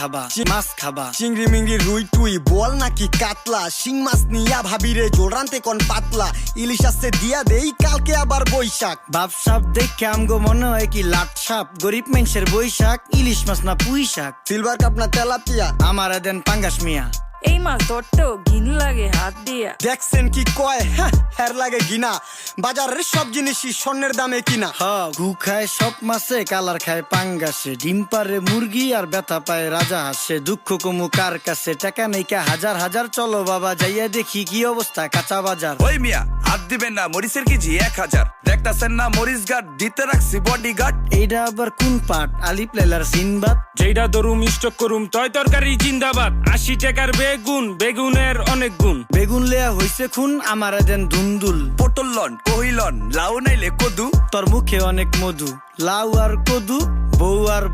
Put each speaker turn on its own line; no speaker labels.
খাবা মাছ খাবা
চিংড়ি মিংড়ি রুই টুই বল নাকি কাতলা শিং মাছ নিয়া ভাবিরে জোড়ান্তে কোন পাতলা ইলিশ আসছে দিয়া দেই কালকে আবার বৈশাখ
বাপ সাপ দেখে আমগো মনে হয় কি লাট সাপ গরিব মানুষের বৈশাখ ইলিশ মাছ না পুঁই শাক
সিলভার কাপ না তেলাপিয়া
আমারে দেন পাঙ্গাস মিয়া
এই মাছ ধরতেও ঘিন লাগে হাত দিয়া।
দেখছেন কি কয় হের লাগে গিনা বাজারের সব জিনিসই স্বর্ণের দামে কিনা
ঘু খায় সব মাছে কালার খায় পাঙ্গাসে ডিম পারে মুরগি আর ব্যথা পায় রাজা হাসে দুঃখ কমু কার কাছে টাকা নেই কা হাজার হাজার চলো বাবা যাইয়া দেখি কি অবস্থা কাঁচা বাজার।
ওই মিয়া হাত দিবেন না মরিচের কেজি 1000 দেখতাছেন না মরিচ গার্ড দিতে রাখছি বডি গার্ড।
এইটা আবার কোন পাট আলিপ লেলার সিনবাদ
যেইটা ধরুম স্টক করুম তয় তরকারি জিন্দাবাদ 80 টাকার বেগুন বেগুনের অনেক গুণ
বেগুন লেয়া হইছে খুন আমারে দেন ধুন্দুল
পটল লন কহিলন লাউ নাইলে কদু
তোর মুখে অনেক মধু লাউ আর কদু বউ আর